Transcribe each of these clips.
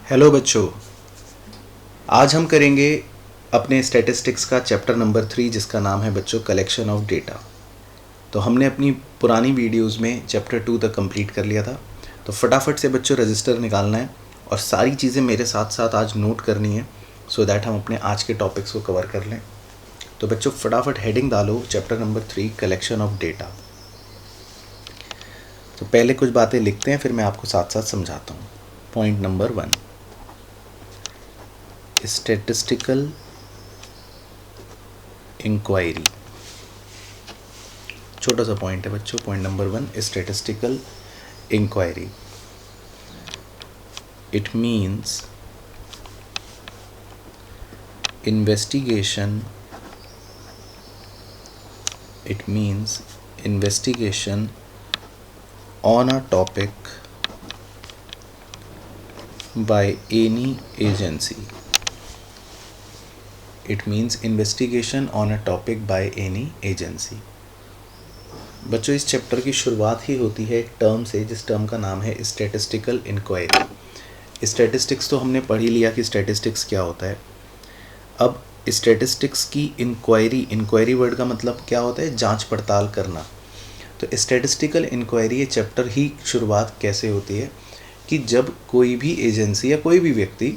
Hello बच्चों, आज हम करेंगे अपने स्टैटिस्टिक्स का चैप्टर नंबर 3 जिसका नाम है बच्चों कलेक्शन ऑफ डेटा। तो हमने अपनी पुरानी वीडियोस में चैप्टर 2 तक कंप्लीट कर लिया था। तो फटाफट से बच्चों रजिस्टर निकालना है और सारी चीज़ें मेरे साथ साथ आज नोट करनी है सो दैट हम अपने आज के टॉपिक्स को कवर कर लें। तो बच्चों फटाफट हेडिंग डालो chapter number 3 collection of data. तो पहले कुछ बातें लिखते हैं, फिर मैं आपको साथ साथ समझाता हूँ। Point number 1, statistical inquiry. छोटा सा पॉइंट है बच्चों। Point number 1, statistical inquiry. It means investigation on a topic by any agency. It means investigation on a topic by any agency. बच्चों इस चैप्टर की शुरुआत ही होती है एक टर्म से, जिस टर्म का नाम है स्टैटिस्टिकल इंक्वायरी। स्टैटिस्टिक्स तो हमने पढ़ ही लिया कि स्टैटिस्टिक्स क्या होता है। अब स्टैटिस्टिक्स की इंक्वायरी वर्ड का मतलब क्या होता है? जांच पड़ताल करना। तो स्टैटिस्टिकल इंक्वायरी ये चैप्टर ही शुरुआत कैसे होती है कि जब कोई भी एजेंसी या कोई भी व्यक्ति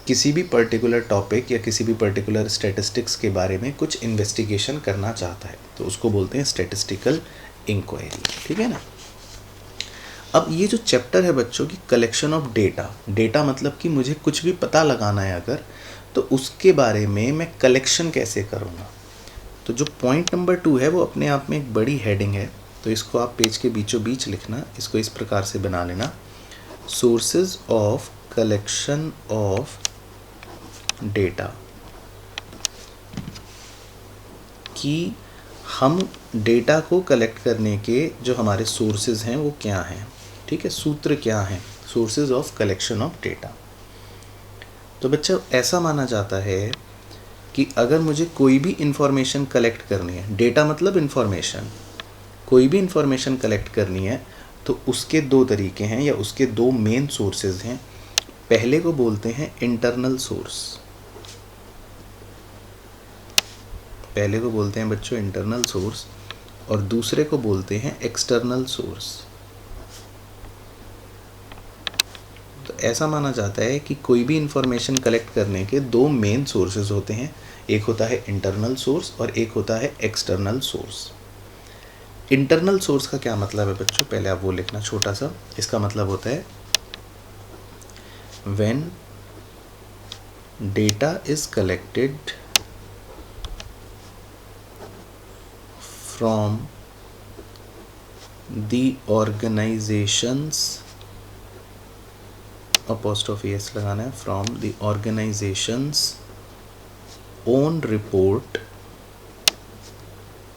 किसी भी पर्टिकुलर टॉपिक या किसी भी पर्टिकुलर स्टैटिस्टिक्स के बारे में कुछ इन्वेस्टिगेशन करना चाहता है तो उसको बोलते हैं स्टैटिस्टिकल इंक्वायरी। ठीक है ना। अब ये जो चैप्टर है बच्चों की कलेक्शन ऑफ डेटा मतलब कि मुझे कुछ भी पता लगाना है अगर, तो उसके बारे में मैं कलेक्शन कैसे करूँगा। तो जो पॉइंट नंबर 2 है वो अपने आप में एक बड़ी हेडिंग है, तो इसको आप पेज के बीचों बीच लिखना। इसको इस प्रकार से बना लेना, sources of collection of data. कि हम डेटा को कलेक्ट करने के जो हमारे सोर्सेज हैं वो क्या हैं। ठीक है, सूत्र क्या हैं, sources of collection of data. तो बच्चा ऐसा माना जाता है कि अगर मुझे कोई भी इंफॉर्मेशन कलेक्ट करनी है, डेटा मतलब इंफॉर्मेशन, कोई भी इंफॉर्मेशन कलेक्ट करनी है तो उसके दो तरीके हैं या उसके दो मेन सोर्सेज हैं। पहले को बोलते हैं इंटरनल सोर्स, पहले को बोलते हैं बच्चों इंटरनल सोर्स, और दूसरे को बोलते हैं एक्सटर्नल सोर्स। तो ऐसा माना जाता है कि कोई भी इंफॉर्मेशन कलेक्ट करने के दो मेन सोर्सेज होते हैं, एक होता है इंटरनल सोर्स और एक होता है एक्सटर्नल सोर्स। इंटरनल सोर्स का क्या मतलब है बच्चों, पहले आप वो लिखना छोटा सा। इसका मतलब होता है when data is collected from the organisations, apostrophe S लगाना है, from the organisations own report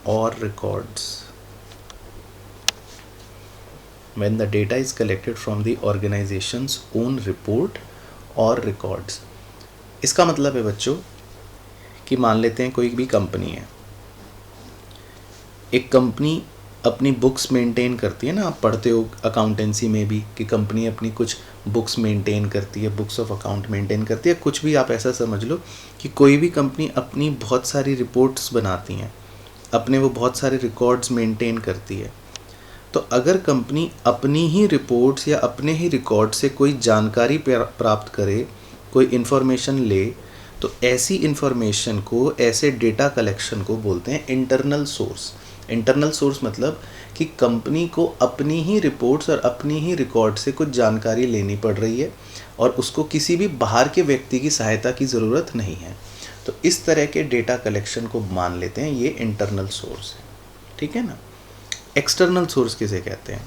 और records. When the data is collected from the organization's own report or records। इसका मतलब है बच्चों कि मान लेते हैं कोई भी कंपनी है, एक कंपनी अपनी बुक्स मेंटेन करती है ना, आप पढ़ते हो अकाउंटेंसी में भी कि कंपनी अपनी कुछ बुक्स मेंटेन करती है, बुक्स ऑफ अकाउंट मेंटेन करती है। कुछ भी आप ऐसा समझ लो कि कोई भी कंपनी अपनी बहुत सारी रिपोर्ट्स बनाती हैं, अपने वो बहुत सारे रिकॉर्ड्स मेंटेन करती है। तो अगर कंपनी अपनी ही रिपोर्ट्स या अपने ही रिकॉर्ड से कोई जानकारी प्राप्त करे, कोई इन्फॉर्मेशन ले, तो ऐसी इन्फॉर्मेशन को, ऐसे डेटा कलेक्शन को बोलते हैं इंटरनल सोर्स। इंटरनल सोर्स मतलब कि कंपनी को अपनी ही रिपोर्ट्स और अपनी ही रिकॉर्ड से कुछ जानकारी लेनी पड़ रही है और उसको किसी भी बाहर के व्यक्ति की सहायता की ज़रूरत नहीं है। तो इस तरह के डेटा कलेक्शन को मान लेते हैं ये इंटरनल सोर्स है। ठीक है ना। एक्सटर्नल सोर्स किसे कहते हैं,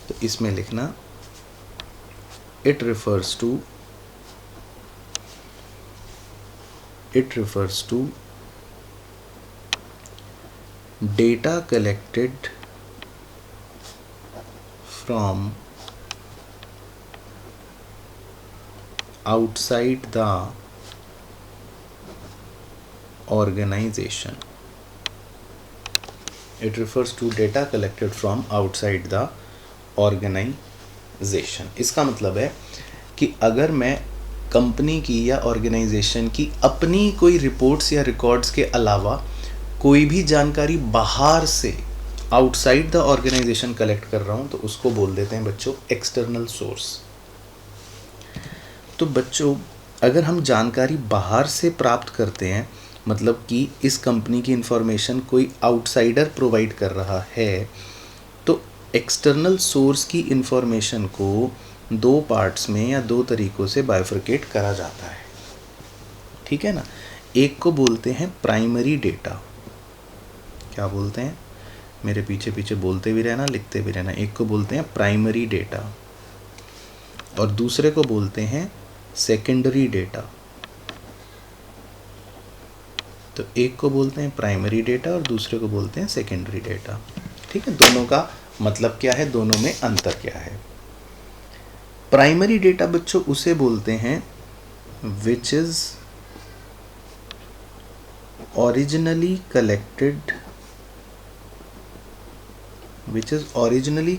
तो इसमें लिखना it refers to data collected from outside the organisation. It refers to data collected from outside the organization। इसका मतलब है कि अगर मैं कंपनी की या ऑर्गेनाइजेशन की अपनी कोई रिपोर्ट्स या रिकॉर्ड्स के अलावा कोई भी जानकारी बाहर से आउटसाइड द ऑर्गेनाइजेशन कलेक्ट कर रहा हूँ तो उसको बोल देते हैं बच्चों एक्सटर्नल सोर्स। तो बच्चों अगर हम जानकारी बाहर से प्राप्त करते हैं, मतलब कि इस कंपनी की इंफॉर्मेशन कोई आउटसाइडर प्रोवाइड कर रहा है, तो एक्सटर्नल सोर्स की इंफॉर्मेशन को दो पार्ट्स में या दो तरीक़ों से बाइफरकेट करा जाता है, ठीक है ना। एक को बोलते हैं प्राइमरी डेटा। क्या बोलते हैं, मेरे पीछे पीछे बोलते भी रहना, लिखते भी रहना। एक को बोलते हैं प्राइमरी डेटा और दूसरे को बोलते हैं सेकेंडरी डेटा। तो एक को बोलते हैं प्राइमरी डेटा और दूसरे को बोलते हैं सेकेंडरी डेटा, ठीक है। दोनों का मतलब क्या है, दोनों में अंतर क्या है। प्राइमरी डेटा बच्चों उसे बोलते हैं which is originally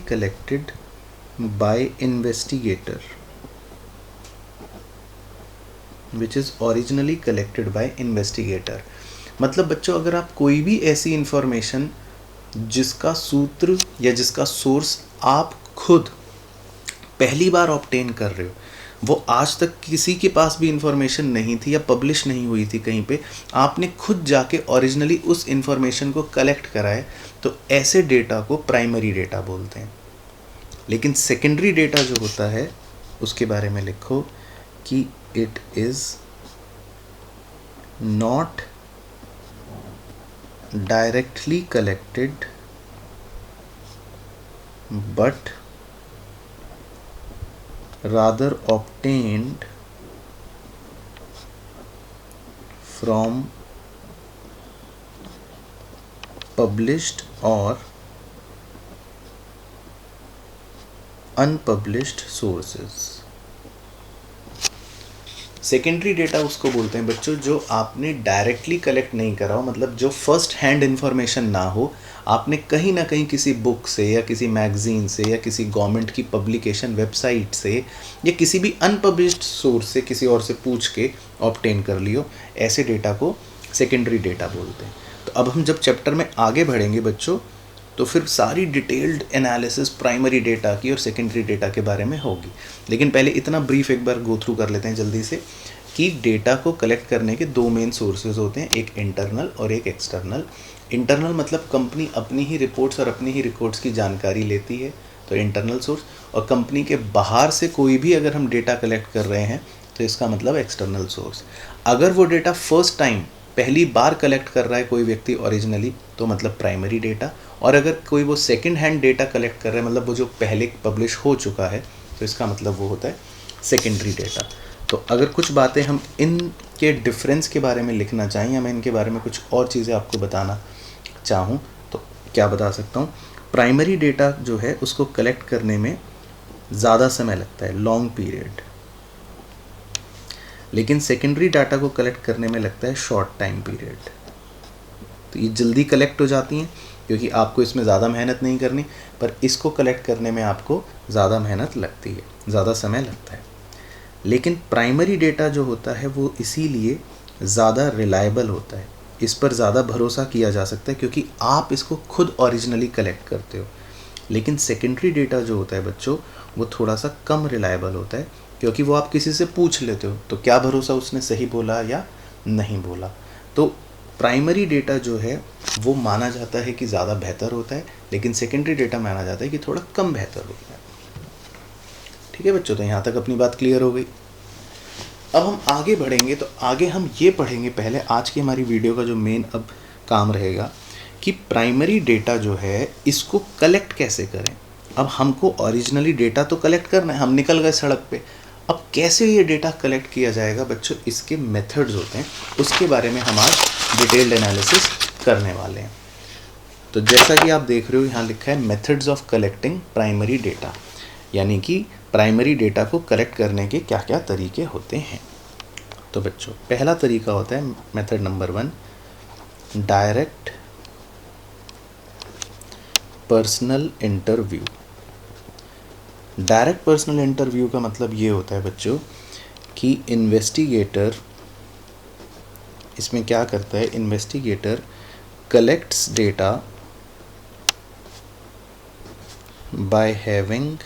collected by investigator, मतलब बच्चों अगर आप कोई भी ऐसी इंफॉर्मेशन जिसका सूत्र या जिसका सोर्स आप खुद पहली बार ऑब्टेन कर रहे हो, वो आज तक किसी के पास भी इंफॉर्मेशन नहीं थी या पब्लिश नहीं हुई थी कहीं पे, आपने खुद जाके ओरिजिनली उस इंफॉर्मेशन को कलेक्ट करा है, तो ऐसे डेटा को प्राइमरी डेटा बोलते हैं। लेकिन सेकेंडरी डेटा जो होता है उसके बारे में लिखो कि it is not directly collected but rather obtained from published or unpublished sources। Secondary data उसको बोलते हैं बच्चों जो आपने डायरेक्टली कलेक्ट नहीं करा हो, मतलब जो फर्स्ट हैंड इंफॉर्मेशन ना हो, आपने कहीं ना कहीं किसी बुक से या किसी मैगजीन से या किसी गवर्नमेंट की पब्लिकेशन वेबसाइट से या किसी भी अनपब्लिश्ड सोर्स से किसी और से पूछ के ऑब्टेन कर लियो, ऐसे डेटा को सेकेंडरी डेटा बोलते हैं। तो अब हम जब चैप्टर में आगे बढ़ेंगे बच्चों तो फिर सारी डिटेल्ड एनालिसिस प्राइमरी डेटा की और सेकेंडरी डेटा के बारे में होगी। लेकिन पहले इतना ब्रीफ एक बार गो थ्रू कर लेते हैं जल्दी से कि डेटा को कलेक्ट करने के दो मेन सोर्सेज होते हैं, एक इंटरनल और एक एक्सटर्नल। इंटरनल मतलब कंपनी अपनी ही रिपोर्ट्स और अपनी ही रिकॉर्ड्स की जानकारी लेती है, तो इंटरनल सोर्स। और कंपनी के बाहर से कोई भी अगर हम डेटा कलेक्ट कर रहे हैं तो इसका मतलब एक्सटर्नल सोर्स। अगर वो डेटा फर्स्ट टाइम पहली बार कलेक्ट कर रहा है कोई व्यक्ति ओरिजिनली, तो मतलब प्राइमरी डेटा। और अगर कोई वो सेकंड हैंड डेटा कलेक्ट कर रहा है, मतलब वो जो पहले पब्लिश हो चुका है, तो इसका मतलब वो होता है सेकेंडरी डेटा। तो अगर कुछ बातें हम इनके डिफरेंस के बारे में लिखना चाहें या मैं इनके बारे में कुछ और चीज़ें आपको बताना चाहूँ तो क्या बता सकता हूँ। प्राइमरी डेटा जो है उसको कलेक्ट करने में ज़्यादा समय लगता है, लॉन्ग पीरियड, लेकिन सेकेंडरी डाटा को कलेक्ट करने में लगता है शॉर्ट टाइम पीरियड। तो ये जल्दी कलेक्ट हो जाती हैं क्योंकि आपको इसमें ज़्यादा मेहनत नहीं करनी, पर इसको कलेक्ट करने में आपको ज़्यादा मेहनत लगती है, ज़्यादा समय लगता है। लेकिन प्राइमरी डेटा जो होता है वो इसीलिए ज़्यादा रिलायबल होता है, इस पर ज़्यादा भरोसा किया जा सकता है क्योंकि आप इसको खुद ओरिजिनली कलेक्ट करते हो। लेकिन सेकेंडरी डेटा जो होता है बच्चों वो थोड़ा सा कम रिलायबल होता है क्योंकि वो आप किसी से पूछ लेते हो तो क्या भरोसा उसने सही बोला या नहीं बोला। तो प्राइमरी डेटा जो है वो माना जाता है कि ज़्यादा बेहतर होता है, लेकिन सेकेंडरी डेटा माना जाता है कि थोड़ा कम बेहतर होता है। ठीक है बच्चों, तो यहाँ तक अपनी बात क्लियर हो गई। अब हम आगे बढ़ेंगे तो आगे हम ये पढ़ेंगे, पहले आज की हमारी वीडियो का जो मेन अब काम रहेगा कि प्राइमरी डेटा जो है इसको कलेक्ट कैसे करें। अब हमको ओरिजिनली डेटा तो कलेक्ट करना है, हम निकल गए सड़क पे, अब कैसे ये डेटा कलेक्ट किया जाएगा बच्चों, इसके मेथड्स होते हैं, उसके बारे में हम आज डिटेल्ड एनालिसिस करने वाले हैं। तो जैसा कि आप देख रहे हो यहाँ लिखा है methods of collecting primary data, यानी कि प्राइमरी डेटा को कलेक्ट करने के क्या क्या तरीके होते हैं। तो बच्चों पहला तरीका होता है method number 1, direct personal interview. Direct personal interview का मतलब ये होता है बच्चों कि इन्वेस्टिगेटर इसमें क्या करता है, investigator collects data by having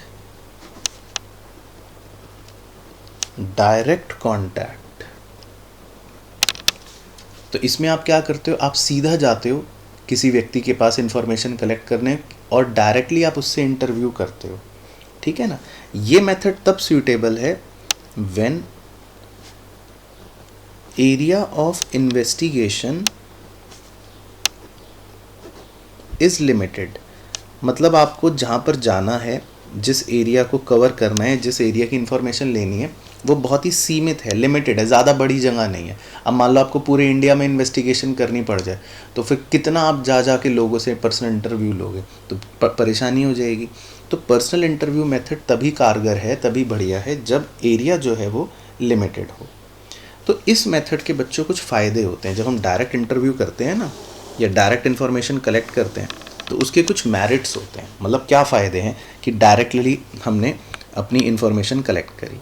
direct contact. तो इसमें आप क्या करते हो, आप सीधा जाते हो किसी व्यक्ति के पास इंफॉर्मेशन कलेक्ट करने और डायरेक्टली आप उससे इंटरव्यू करते हो, ठीक है ना। ये मेथड तब सूटेबल है when area of investigation is limited. मतलब आपको जहाँ पर जाना है, जिस एरिया को कवर करना है, जिस एरिया की इंफॉर्मेशन लेनी है, वो बहुत ही सीमित है, लिमिटेड है, ज़्यादा बड़ी जगह नहीं है। अब मान लो आपको पूरे इंडिया में इन्वेस्टिगेशन करनी पड़ जाए तो फिर कितना आप जा के लोगों से पर्सनल इंटरव्यू लोगे, तो परेशानी हो जाएगी। तो पर्सनल इंटरव्यू मेथड तभी कारगर है, तभी बढ़िया है जब एरिया जो है वो लिमिटेड हो। तो इस मेथड के बच्चों कुछ फ़ायदे होते हैं। जब हम डायरेक्ट इंटरव्यू करते हैं ना, या डायरेक्ट इन्फॉर्मेशन कलेक्ट करते हैं, तो उसके कुछ मेरिट्स होते हैं। मतलब क्या फ़ायदे हैं कि डायरेक्टली हमने अपनी इन्फॉर्मेशन कलेक्ट करी।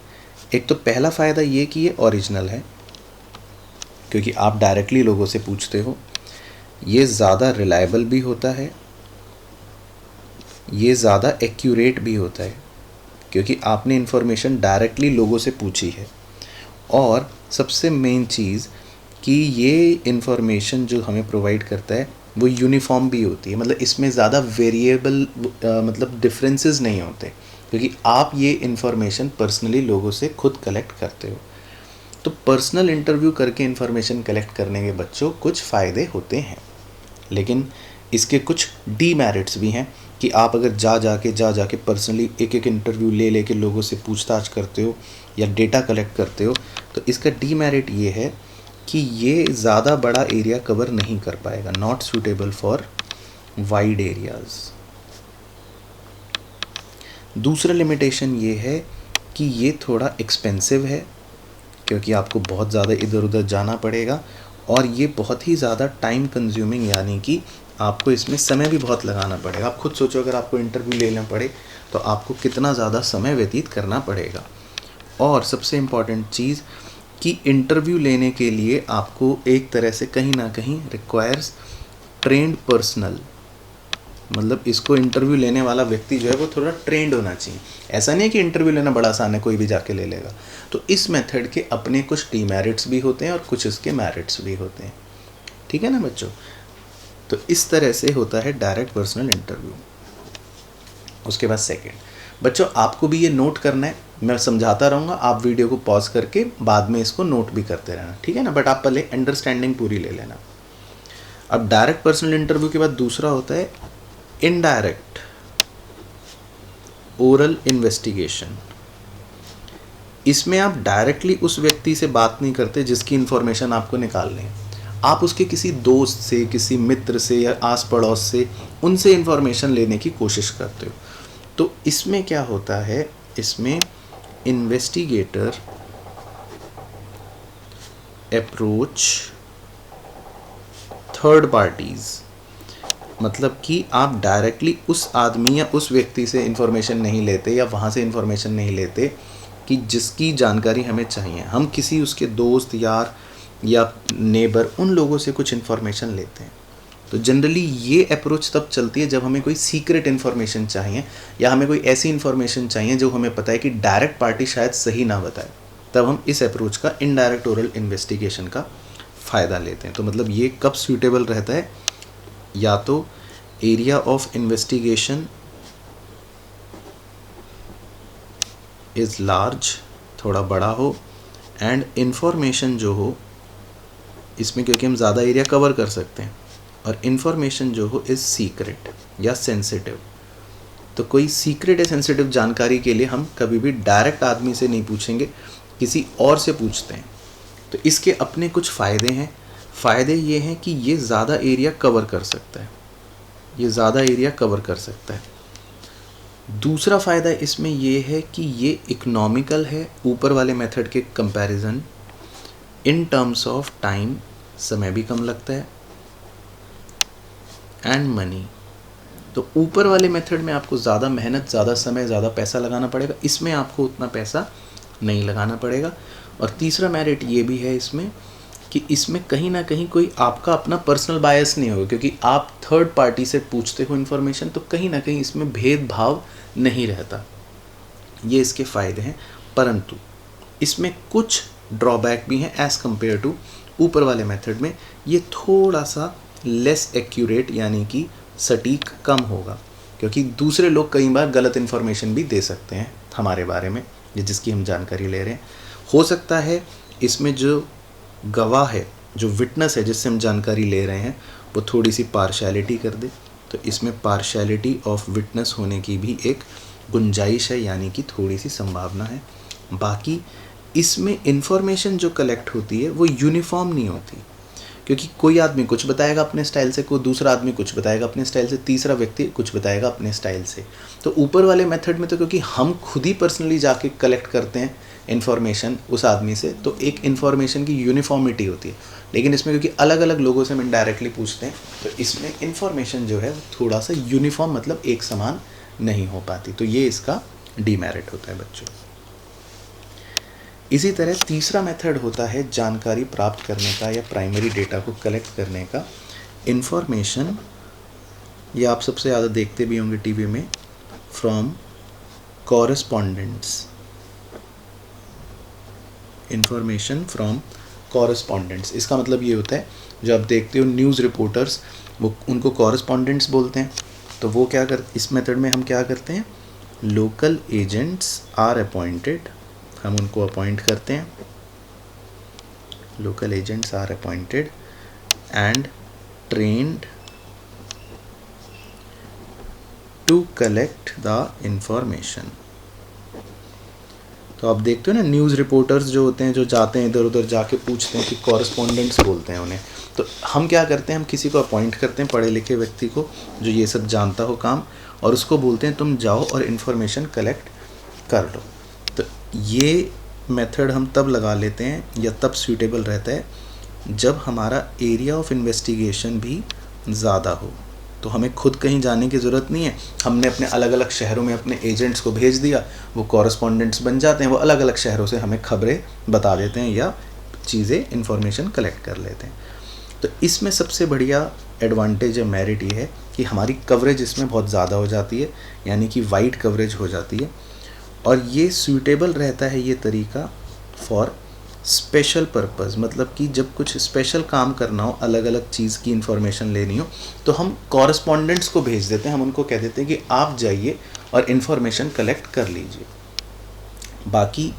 एक तो पहला फ़ायदा ये कि ये ओरिजिनल है, क्योंकि आप डायरेक्टली लोगों से पूछते हो। ये ज़्यादा रिलायबल भी होता है, ये ज़्यादा एक्यूरेट भी होता है, क्योंकि आपने इन्फॉर्मेशन डायरेक्टली लोगों से पूछी है। और सबसे मेन चीज़ कि ये इन्फॉर्मेशन जो हमें प्रोवाइड करता है वो यूनिफॉर्म भी होती है। मतलब इसमें ज़्यादा वेरिएबल मतलब डिफरेंसेस नहीं होते, क्योंकि आप ये इन्फॉर्मेशन पर्सनली लोगों से खुद कलेक्ट करते हो। तो पर्सनल इंटरव्यू करके इन्फॉर्मेशन कलेक्ट करने के बच्चों कुछ फ़ायदे होते हैं, लेकिन इसके कुछ डीमेरिट्स भी हैं कि आप अगर जा के पर्सनली एक इंटरव्यू ले के लोगों से पूछताछ करते हो या डेटा कलेक्ट करते हो, तो इसका डीमेरिट ये है कि ये ज़्यादा बड़ा एरिया कवर नहीं कर पाएगा, not suitable for wide areas. दूसरा लिमिटेशन ये है कि ये थोड़ा एक्सपेंसिव है, क्योंकि आपको बहुत ज़्यादा इधर उधर जाना पड़ेगा, और ये बहुत ही ज़्यादा टाइम कंज्यूमिंग, यानी कि आपको इसमें समय भी बहुत लगाना पड़ेगा। आप खुद सोचो, अगर आपको इंटरव्यू लेना पड़े तो आपको कितना ज़्यादा समय व्यतीत करना पड़ेगा। और सबसे इम्पॉर्टेंट चीज़ कि इंटरव्यू लेने के लिए आपको एक तरह से कहीं ना कहीं रिक्वायर्स ट्रेंड पर्सनल। मतलब इसको इंटरव्यू लेने वाला व्यक्ति जो है वो थोड़ा ट्रेंड होना चाहिए। ऐसा नहीं है कि इंटरव्यू लेना बड़ा आसान है, कोई भी जाके ले लेगा। तो इस मेथड के अपने कुछ डीमेरिट्स भी होते हैं और कुछ इसके मेरिट्स भी होते हैं, ठीक है ना बच्चों। तो इस तरह से होता है डायरेक्ट पर्सनल इंटरव्यू। उसके बाद सेकंड, बच्चों आपको भी ये नोट करना है, मैं समझाता रहूँगा, आप वीडियो को पॉज करके बाद में इसको नोट भी करते रहना, ठीक है ना। बट आप पहले अंडरस्टैंडिंग पूरी ले लेना। अब डायरेक्ट पर्सनल इंटरव्यू के बाद दूसरा होता है इनडायरेक्ट ओरल इन्वेस्टिगेशन। इसमें आप डायरेक्टली उस व्यक्ति से बात नहीं करते जिसकी इंफॉर्मेशन आपको निकालनी है। आप उसके किसी दोस्त से, किसी मित्र से या आस पड़ोस से उनसे इंफॉर्मेशन लेने की कोशिश करते हो। तो इसमें क्या होता है, इसमें इन्वेस्टिगेटर अप्रोच थर्ड पार्टीज। मतलब कि आप डायरेक्टली उस आदमी या उस व्यक्ति से इंफॉर्मेशन नहीं लेते या वहाँ से इंफॉर्मेशन नहीं लेते कि जिसकी जानकारी हमें चाहिए। हम किसी उसके दोस्त, यार या नेबर, उन लोगों से कुछ इन्फॉर्मेशन लेते हैं। तो जनरली ये अप्रोच तब चलती है जब हमें कोई सीक्रेट इन्फॉर्मेशन चाहिए या हमें कोई ऐसी इन्फॉर्मेशन चाहिए जो हमें पता है कि डायरेक्ट पार्टी शायद सही ना बताए। तब हम इस अप्रोच का इनडायरेक्ट ओरल इन्वेस्टिगेशन का फ़ायदा लेते हैं। तो मतलब ये कब सूटेबल रहता है, या तो area of investigation is large, थोड़ा बड़ा हो, एंड इन्फॉर्मेशन जो हो इसमें, क्योंकि हम ज़्यादा एरिया कवर कर सकते हैं, और इन्फॉर्मेशन जो हो इज़ सीक्रेट या सेंसिटिव। तो कोई सीक्रेट या सेंसिटिव जानकारी के लिए हम कभी भी डायरेक्ट आदमी से नहीं पूछेंगे, किसी और से पूछते हैं। तो इसके अपने कुछ फ़ायदे हैं। फ़ायदे ये हैं कि ये ज़्यादा एरिया कवर कर सकता है, ये ज़्यादा एरिया कवर कर सकता है। दूसरा फ़ायदा इसमें ये है कि ये इकोनॉमिकल है ऊपर वाले मेथड के comparison. In terms of time, समय भी कम लगता है, एंड मनी। तो ऊपर वाले मेथड में आपको ज़्यादा मेहनत, ज़्यादा समय, ज़्यादा पैसा लगाना पड़ेगा, इसमें आपको उतना पैसा नहीं लगाना पड़ेगा। और तीसरा मेरिट ये भी है इसमें कि इसमें कहीं ना कहीं कोई आपका अपना पर्सनल बायस नहीं होगा, क्योंकि आप थर्ड पार्टी से पूछते हो इन्फॉर्मेशन, तो कहीं ना कहीं इसमें भेदभाव नहीं रहता। ये इसके फ़ायदे हैं, परंतु इसमें कुछ ड्रॉबैक भी हैं एज़ कम्पेयर टू ऊपर वाले मेथड में। ये थोड़ा सा लेस एक्यूरेट यानी कि सटीक कम होगा, क्योंकि दूसरे लोग कई बार गलत इन्फॉर्मेशन भी दे सकते हैं हमारे बारे में, जिसकी हम जानकारी ले रहे हैं। हो सकता है इसमें जो गवाह है, जो विटनेस है जिससे हम जानकारी ले रहे हैं, वो थोड़ी सी पार्शियलिटी कर दे, तो इसमें पार्शियलिटी ऑफ विटनेस होने की भी एक गुंजाइश है, यानी कि थोड़ी सी संभावना है। बाकी इसमें इन्फॉर्मेशन जो कलेक्ट होती है वो यूनिफॉर्म नहीं होती, क्योंकि कोई आदमी कुछ बताएगा अपने स्टाइल से, कोई दूसरा आदमी कुछ बताएगा अपने स्टाइल से, तीसरा व्यक्ति कुछ बताएगा अपने स्टाइल से। तो ऊपर वाले मेथड में तो क्योंकि हम खुद ही पर्सनली जाके कलेक्ट करते हैं इन्फॉर्मेशन उस आदमी से, तो एक इन्फॉर्मेशन की यूनिफॉर्मिटी होती है। लेकिन इसमें क्योंकि अलग अलग लोगों से हम इनडायरेक्टली पूछते हैं, तो इसमें इन्फॉर्मेशन जो है थोड़ा सा यूनिफॉर्म, मतलब एक समान नहीं हो पाती। तो ये इसका डीमेरिट होता है बच्चों। इसी तरह तीसरा मेथड होता है जानकारी प्राप्त करने का या प्राइमरी डेटा को कलेक्ट करने का। इन्फॉर्मेशन, ये आप सबसे ज़्यादा देखते भी होंगे टीवी में, from correspondents. Information from correspondents, इसका मतलब ये होता है जो आप देखते हो न्यूज़ रिपोर्टर्स, वो उनको कॉरेस्पॉन्डेंट्स बोलते हैं। तो वो क्या कर, इस मेथड में हम क्या करते हैं, लोकल एजेंट्स आर अपॉइंटेड, हम उनको अपॉइंट करते हैं, local agents are appointed and trained to collect the information. तो आप देखते हो ना, न्यूज़ रिपोर्टर्स जो होते हैं, जो जाते हैं इधर उधर जाके पूछते हैं, कि कॉरेस्पॉन्डेंट्स बोलते हैं उन्हें। तो हम क्या करते हैं, हम किसी को अपॉइंट करते हैं, पढ़े लिखे व्यक्ति को जो ये सब जानता हो काम, और उसको बोलते हैं तुम जाओ और इन्फॉर्मेशन कलेक्ट कर लो। तो ये मेथड हम तब लगा लेते हैं या तब सूटेबल रहता है जब हमारा एरिया ऑफ इन्वेस्टिगेशन भी ज़्यादा हो। तो हमें खुद कहीं जाने की ज़रूरत नहीं है, हमने अपने अलग अलग शहरों में अपने एजेंट्स को भेज दिया, वो कॉरेस्पॉन्डेंट्स बन जाते हैं, वो अलग अलग शहरों से हमें खबरें बता देते हैं या चीज़ें इन्फॉर्मेशन कलेक्ट कर लेते हैं। तो इसमें सबसे बढ़िया एडवांटेज या मेरिट ये है कि हमारी कवरेज इसमें बहुत ज़्यादा हो जाती है, यानी कि वाइड कवरेज हो जाती है। और ये सूटेबल रहता है ये तरीका फॉर स्पेशल पर्पस, मतलब कि जब कुछ स्पेशल काम करना हो, अलग अलग चीज़ की इन्फॉर्मेशन लेनी हो, तो हम कॉरेस्पॉन्डेंट्स को भेज देते हैं, हम उनको कह देते हैं कि आप जाइए और इन्फॉर्मेशन कलेक्ट कर लीजिए। बाकी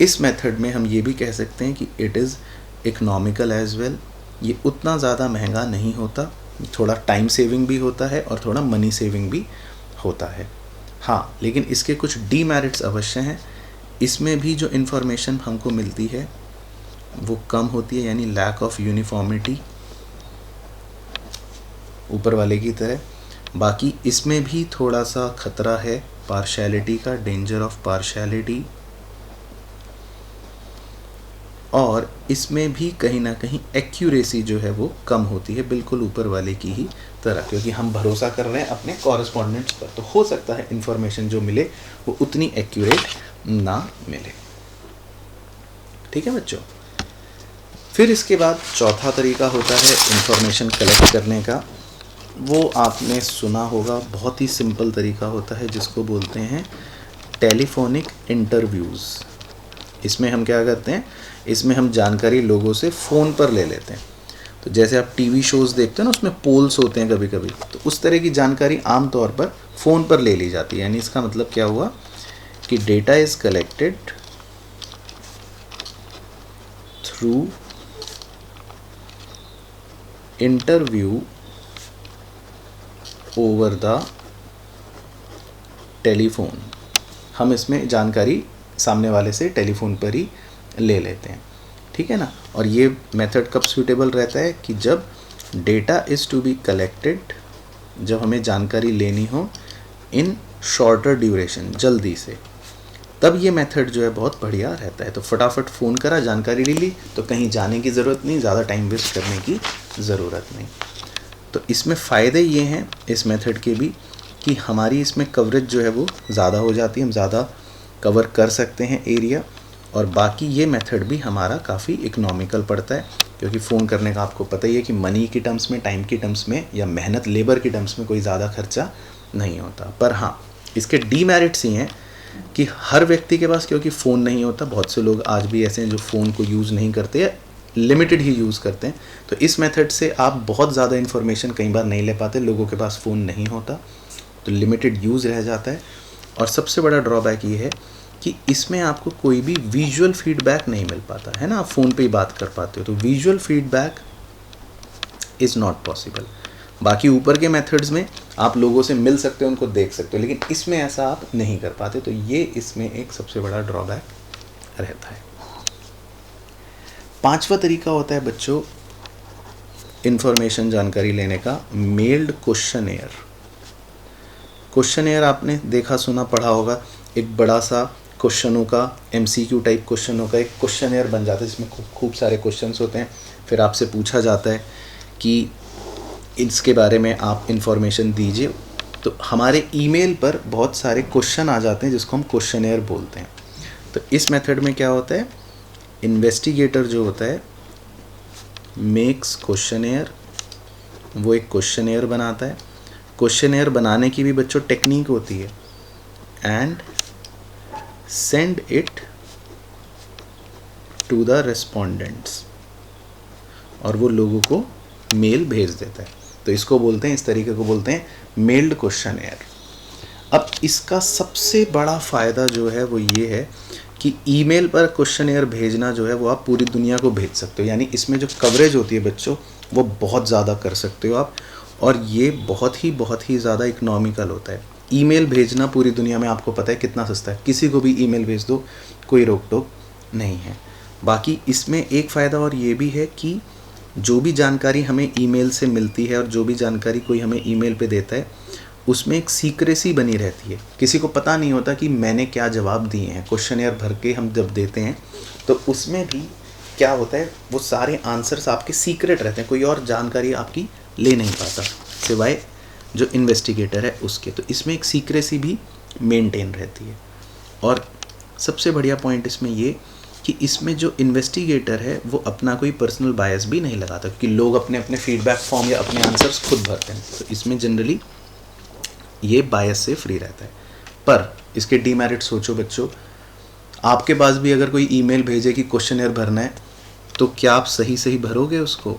इस मेथड में हम ये भी कह सकते हैं कि it is economical as well, ये उतना ज़्यादा महंगा नहीं होता, थोड़ा टाइम सेविंग भी होता है और थोड़ा मनी सेविंग भी होता है। हाँ, लेकिन इसके कुछ डीमेरिट्स अवश्य हैं। इसमें भी जो इन्फॉर्मेशन हमको मिलती है वो कम होती है, यानी लैक ऑफ यूनिफॉर्मिटी ऊपर वाले की तरह। बाकी इसमें भी थोड़ा सा खतरा है पार्शियलिटी का, डेंजर ऑफ पार्शियलिटी, और इसमें भी कहीं ना कहीं एक्यूरेसी जो है वो कम होती है, बिल्कुल ऊपर वाले की ही तरह, क्योंकि हम भरोसा कर रहे हैं अपने कॉरेस्पॉन्डेंट्स पर। तो हो सकता है इन्फॉर्मेशन जो मिले वो उतनी एक्यूरेट ना मिले। ठीक है बच्चों। फिर इसके बाद चौथा तरीका होता है इन्फॉर्मेशन कलेक्ट करने का। वो आपने सुना होगा, बहुत ही सिंपल तरीका होता है, जिसको बोलते हैं टेलीफोनिक इंटरव्यूज़। इसमें हम क्या करते हैं, इसमें हम जानकारी लोगों से फ़ोन पर ले लेते हैं। तो जैसे आप टीवी शोज़ देखते हैं ना, उसमें पोल्स होते हैं कभी कभी, तो उस तरह की जानकारी आम तौर पर फ़ोन पर ले ली जाती है। यानी इसका मतलब क्या हुआ कि data is collected through interview over the telephone. हम इसमें जानकारी सामने वाले से टेलीफोन पर ही ले लेते हैं, ठीक है ना। और ये मेथड कब सूटेबल रहता है कि जब data is to be collected, जब हमें जानकारी लेनी हो इन शॉर्टर ड्यूरेशन, जल्दी से, तब ये मेथड जो है बहुत बढ़िया रहता है। तो फटाफट फ़ोन करा, जानकारी ले ली, तो कहीं जाने की ज़रूरत नहीं, ज़्यादा टाइम वेस्ट करने की ज़रूरत नहीं। तो इसमें फ़ायदे ये हैं इस मेथड के भी कि हमारी इसमें कवरेज जो है वो ज़्यादा हो जाती है, हम ज़्यादा कवर कर सकते हैं एरिया, और बाकी ये मेथड भी हमारा काफ़ी इकोनॉमिकल पड़ता है, क्योंकि फ़ोन करने का आपको पता ही है कि मनी की टर्म्स में, टाइम की टर्म्स में या मेहनत लेबर की टर्म्स में कोई ज़्यादा खर्चा नहीं होता। पर हाँ, इसके डीमेरिट्स ही हैं कि हर व्यक्ति के पास क्योंकि फ़ोन नहीं होता, बहुत से लोग आज भी ऐसे हैं जो फ़ोन को यूज़ नहीं करते या लिमिटेड ही यूज़ करते हैं, तो इस मेथड से आप बहुत ज़्यादा इन्फॉर्मेशन कई बार नहीं ले पाते, लोगों के पास फ़ोन नहीं होता तो लिमिटेड यूज़ रह जाता है। और सबसे बड़ा ड्रॉबैक ये है कि इसमें आपको कोई भी विजुअल फीडबैक नहीं मिल पाता है ना, आप फ़ोन पे ही बात कर पाते हो, तो visual feedback is not possible. बाकी ऊपर के मेथड्स में आप लोगों से मिल सकते हो, उनको देख सकते हो, लेकिन इसमें ऐसा आप नहीं कर पाते, तो ये इसमें एक सबसे बड़ा ड्रॉबैक रहता है। पांचवा तरीका होता है बच्चों इंफॉर्मेशन जानकारी लेने का, मेल्ड क्वेश्चनेयर। क्वेश्चनेयर आपने देखा सुना पढ़ा होगा, एक बड़ा सा क्वेश्चनों का MCQ टाइप क्वेश्चनों का एक क्वेश्चनेयर बन जाता है जिसमें खूब सारे क्वेश्चंस होते हैं, फिर आपसे पूछा जाता है कि इसके बारे में आप इंफॉर्मेशन दीजिए। तो हमारे ईमेल पर बहुत सारे क्वेश्चन आ जाते हैं जिसको हम क्वेश्चनेयर बोलते हैं। तो इस मेथड में क्या होता है, इन्वेस्टिगेटर जो होता है मेक्स क्वेश्चनेयर, वो एक क्वेश्चनेयर बनाता है। क्वेश्चनेयर बनाने की भी बच्चों टेक्निक होती है, and send it to the respondents, और वो लोगों को मेल भेज देता है। तो इसको बोलते हैं, इस तरीके को बोलते हैं मेल्ड क्वेश्चनेयर। अब इसका सबसे बड़ा फ़ायदा जो है वो ये है कि ईमेल पर क्वेश्चनेयर भेजना जो है वो आप पूरी दुनिया को भेज सकते हो, यानी इसमें जो कवरेज होती है बच्चों वो बहुत ज़्यादा कर सकते हो आप, और ये बहुत ही ज़्यादा इकोनॉमिकल होता है। ईमेल भेजना पूरी दुनिया में आपको पता है कितना सस्ता है, किसी को भी ईमेल भेज दो, कोई रोक टोक नहीं है। बाकी इसमें एक फ़ायदा और ये भी है कि जो भी जानकारी हमें ईमेल से मिलती है और जो भी जानकारी कोई हमें ईमेल पे देता है उसमें एक सीक्रेसी बनी रहती है, किसी को पता नहीं होता कि मैंने क्या जवाब दिए हैं। क्वेश्चनेयर भर के हम जब देते हैं तो उसमें भी क्या होता है, वो सारे आंसर्स आपके सीक्रेट रहते हैं, कोई और जानकारी आपकी ले नहीं पाता सिवाय जो इन्वेस्टिगेटर है उसके। तो इसमें एक सीक्रेसी भी मेंटेन रहती है। और सबसे बढ़िया पॉइंट इसमें ये कि इसमें जो इन्वेस्टिगेटर है वो अपना कोई पर्सनल बायस भी नहीं लगाता, क्योंकि लोग अपने अपने फीडबैक फॉर्म या अपने आंसर्स खुद भरते हैं, तो इसमें जनरली ये बायस से फ्री रहता है। पर इसके डीमेरिट सोचो बच्चों, आपके पास भी अगर कोई ईमेल भेजे कि क्वेश्चनेयर भरना है, तो क्या आप सही भरोगे उसको?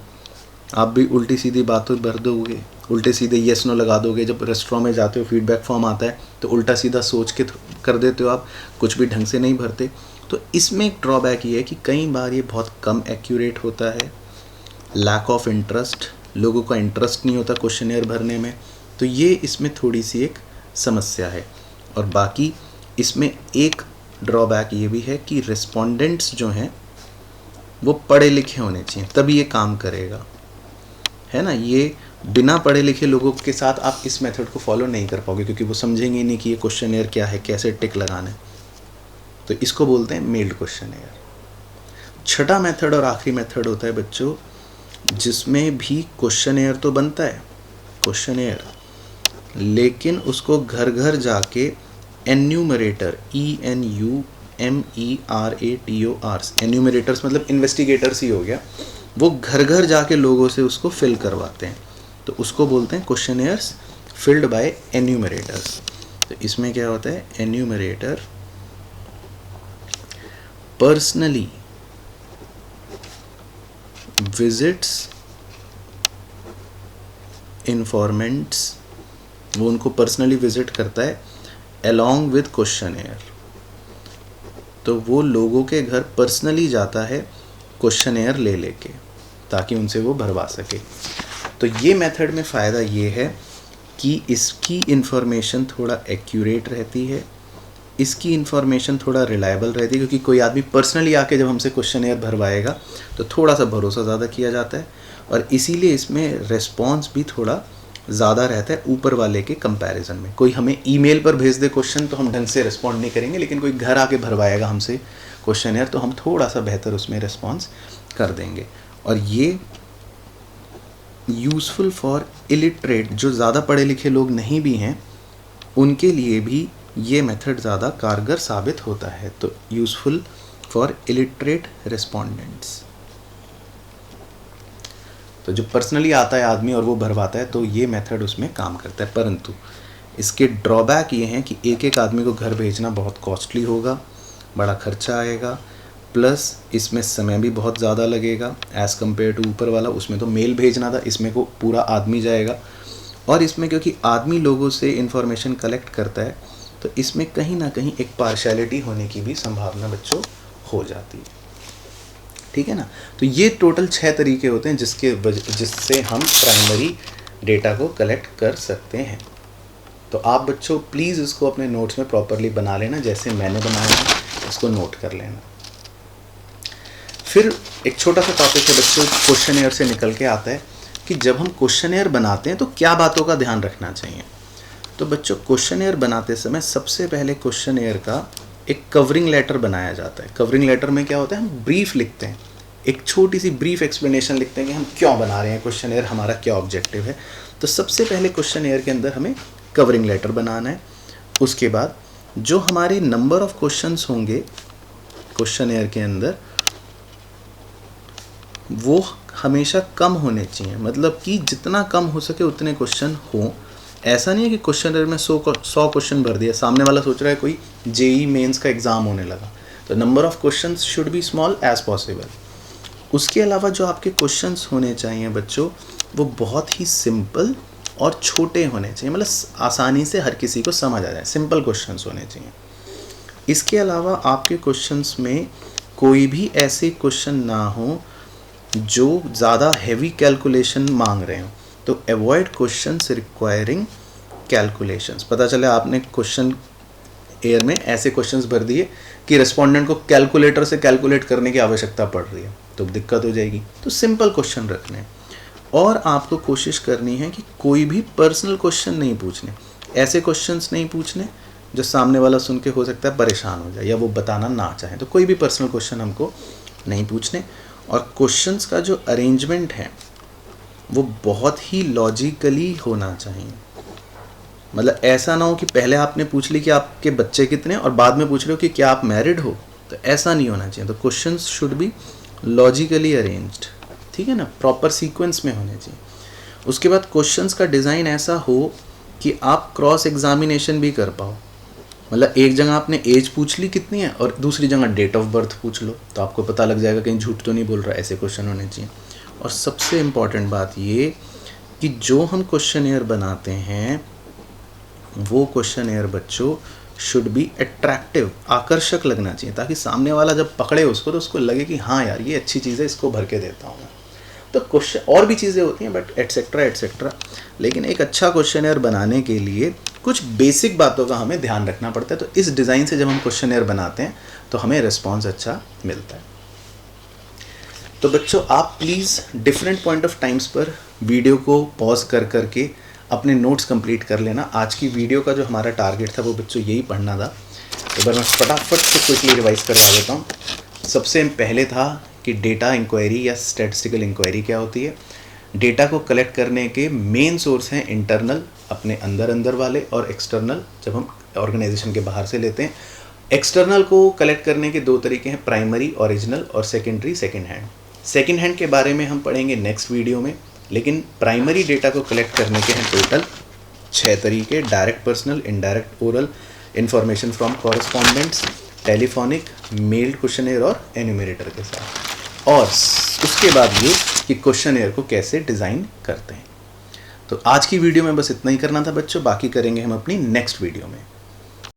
आप भी उल्टी सीधी बातों भर दोगे, उल्टे सीधे येस नो लगा दोगे। जब रेस्टोरेंट में जाते हो फीडबैक फॉर्म आता है तो उल्टा सीधा सोच के कर देते हो, आप कुछ भी ढंग से नहीं भरते। तो इसमें एक ड्रॉबैक ये है कि कई बार ये बहुत कम एक्यूरेट होता है, लैक ऑफ इंटरेस्ट, लोगों का इंटरेस्ट नहीं होता क्वेश्चनेयर भरने में, तो ये इसमें थोड़ी सी एक समस्या है। और बाकी इसमें एक ड्रॉबैक ये भी है कि रिस्पोंडेंट्स जो हैं वो पढ़े लिखे होने चाहिए, तभी ये काम करेगा, है ना। ये बिना पढ़े लिखे लोगों के साथ आप इस मेथड को फॉलो नहीं कर पाओगे, क्योंकि वो समझेंगे नहीं कि ये क्वेश्चनेयर क्या है, कैसे टिक लगाना है। तो इसको बोलते हैं मेल्ड क्वेश्चनेयर। छठा मेथड और आखिरी मेथड होता है बच्चों जिसमें भी क्वेश्चनेयर तो बनता है क्वेश्चनेयर, लेकिन उसको घर घर जाके एन्यूमरेटर, ENUMERATORS, एन्यूमरेटर्स मतलब इन्वेस्टिगेटर्स ही हो गया, वो घर घर जाके लोगों से उसको फिल करवाते हैं। तो उसको बोलते हैं क्वेश्चनेयर्स फिल्ड बाय एन्यूमरेटर्स। तो इसमें क्या होता है, एन्यूमरेटर पर्सनली विजिट्स इन्फॉर्मेंट्स, वो उनको पर्सनली विजिट करता है along with क्वेश्चनेयर। तो वो लोगों के घर पर्सनली जाता है क्वेश्चनेयर ले लेके, ताकि उनसे वो भरवा सके। तो ये मेथड में फ़ायदा ये है कि इसकी इन्फॉर्मेशन थोड़ा एक्यूरेट रहती है, इसकी इन्फॉर्मेशन थोड़ा रिलायबल रहती है, क्योंकि कोई आदमी पर्सनली आके जब हमसे क्वेश्चनेयर भरवाएगा तो थोड़ा सा भरोसा ज़्यादा किया जाता है, और इसीलिए इसमें रिस्पॉन्स भी थोड़ा ज़्यादा रहता है ऊपर वाले के कंपैरिजन में। कोई हमें ईमेल पर भेज दे क्वेश्चन तो हम ढंग से रिस्पॉन्ड नहीं करेंगे, लेकिन कोई घर आके भरवाएगा हमसे क्वेश्चनेयर तो हम थोड़ा सा बेहतर उसमें रिस्पॉन्स कर देंगे। और ये यूज़फुल फॉर इलिटरेट, जो ज़्यादा पढ़े लिखे लोग नहीं भी हैं उनके लिए भी ये मेथड ज़्यादा कारगर साबित होता है। तो यूज़फुल फॉर इलिटरेट रिस्पोंडेंट्स। तो जो पर्सनली आता है आदमी और वो भरवाता है तो ये मेथड उसमें काम करता है, परंतु इसके ड्रॉबैक ये हैं कि एक एक आदमी को घर भेजना बहुत कॉस्टली होगा, बड़ा खर्चा आएगा, प्लस इसमें समय भी बहुत ज़्यादा लगेगा एज़ कम्पेयर टू ऊपर वाला। उसमें तो मेल भेजना था, इसमें को पूरा आदमी जाएगा, और इसमें क्योंकि आदमी लोगों से इन्फॉर्मेशन कलेक्ट करता है तो इसमें कहीं ना कहीं एक पार्शियलिटी होने की भी संभावना बच्चों हो जाती है। ठीक है ना। तो ये टोटल 6 तरीके होते हैं जिससे हम प्राइमरी डेटा को कलेक्ट कर सकते हैं। तो आप बच्चों प्लीज़ इसको अपने नोट्स में प्रॉपरली बना लेना, जैसे मैंने बनाया है इसको नोट कर लेना। फिर एक छोटा सा टॉपिक है बच्चों, क्वेश्चनेयर से निकल के आता है कि जब हम क्वेश्चनेयर बनाते हैं तो क्या बातों का ध्यान रखना चाहिए। तो बच्चों क्वेश्चनेयर बनाते समय सबसे पहले क्वेश्चनेयर का एक कवरिंग लेटर बनाया जाता है। कवरिंग लेटर में क्या होता है, हम ब्रीफ लिखते हैं, एक छोटी सी ब्रीफ एक्सप्लेनेशन लिखते हैं कि हम क्यों बना रहे हैं क्वेश्चनेयर, हमारा क्या ऑब्जेक्टिव है। तो सबसे पहले क्वेश्चनेयर के अंदर हमें कवरिंग लेटर बनाना है। उसके बाद जो हमारे नंबर ऑफ क्वेश्चंस होंगे क्वेश्चनेयर के अंदर वो हमेशा कम होने चाहिए, मतलब कि जितना कम हो सके उतने क्वेश्चन हो। ऐसा नहीं है कि क्वेश्चनर में 100 क्वेश्चन भर दिया, सामने वाला सोच रहा है कोई जेई मेंस का एग्ज़ाम होने लगा। तो number of questions should be small as possible. उसके अलावा जो आपके क्वेश्चंस होने चाहिए बच्चों वो बहुत ही सिंपल और छोटे होने चाहिए, मतलब आसानी से हर किसी को समझ आ जाए, सिंपल क्वेश्चंस होने चाहिए। इसके अलावा आपके क्वेश्चंस में कोई भी ऐसे क्वेश्चन ना हो जो ज़्यादा हैवी कैलकुलेशन मांग रहे हो। तो अवॉइड क्वेश्चंस रिक्वायरिंग कैलकुलेशंस। पता चले आपने क्वेश्चन एयर में ऐसे क्वेश्चंस भर दिए कि रिस्पोंडेंट को कैलकुलेटर से कैलकुलेट करने की आवश्यकता पड़ रही है तो दिक्कत हो जाएगी। तो सिंपल क्वेश्चन रखने, और आपको कोशिश करनी है कि कोई भी पर्सनल क्वेश्चन नहीं पूछने, ऐसे क्वेश्चंस नहीं पूछने जो सामने वाला सुन के हो सकता है परेशान हो जाए या वो बताना ना चाहे। तो कोई भी पर्सनल क्वेश्चन हमको नहीं पूछने, और क्वेश्चंस का जो अरेंजमेंट है वो बहुत ही लॉजिकली होना चाहिए। मतलब ऐसा ना हो कि पहले आपने पूछ ली कि आपके बच्चे कितने और बाद में पूछ रहे हो कि क्या आप मैरिड हो, तो ऐसा नहीं होना चाहिए। तो questions should B logically arranged, ठीक है ना, प्रॉपर सीक्वेंस में होने चाहिए। उसके बाद क्वेश्चंस का डिज़ाइन ऐसा हो कि आप क्रॉस एग्जामिनेशन भी कर पाओ, मतलब एक जगह आपने एज पूछ ली कितनी है और दूसरी जगह डेट ऑफ बर्थ पूछ लो तो आपको पता लग जाएगा कहीं झूठ तो नहीं बोल रहा। ऐसे क्वेश्चन होने चाहिए। और सबसे इम्पॉर्टेंट बात ये कि जो हम क्वेश्चनेयर बनाते हैं वो क्वेश्चनेयर बच्चों शुड बी अट्रैक्टिव, आकर्षक लगना चाहिए, ताकि सामने वाला जब पकड़े उसको तो उसको लगे कि हाँ यार ये अच्छी चीज़ है, इसको भर के देता हूँ। तो क्वेश्चन और भी चीज़ें होती हैं बट एटसेट्रा एटसेट्रा, लेकिन एक अच्छा क्वेश्चनेयर बनाने के लिए कुछ बेसिक बातों का हमें ध्यान रखना पड़ता है। तो इस डिज़ाइन से जब हम क्वेश्चनेयर बनाते हैं तो हमें रिस्पॉन्स अच्छा मिलता है। तो बच्चों आप please different point of times पर वीडियो को पॉज कर करके अपने नोट्स कंप्लीट कर लेना। आज की वीडियो का जो हमारा टारगेट था वो बच्चों यही पढ़ना था। एक बार मैं फटाफट से क्विकली रिवाइज करवा देता हूँ। सबसे पहले था कि डेटा इंक्वायरी या स्टैटिस्टिकल इंक्वायरी क्या होती है। डेटा को कलेक्ट करने के मेन सोर्स हैं इंटरनल, अपने अंदर वाले, और एक्सटर्नल जब हम ऑर्गेनाइजेशन के बाहर से लेते हैं। एक्सटर्नल को कलेक्ट करने के 2 तरीके हैं, प्राइमरी ओरिजिनल और secondary second hand. Second hand के बारे में हम पढ़ेंगे नेक्स्ट वीडियो में, लेकिन प्राइमरी डेटा को कलेक्ट करने के हैं टोटल 6 तरीके, direct personal, indirect oral, information from correspondents, telephonic, meld questionnaire और एन्यूमरेटर के साथ। और उसके बाद ये कि क्वेश्चनेयर को कैसे डिज़ाइन करते हैं। तो आज की वीडियो में बस इतना ही करना था बच्चों, बाकी करेंगे हम अपनी नेक्स्ट वीडियो में।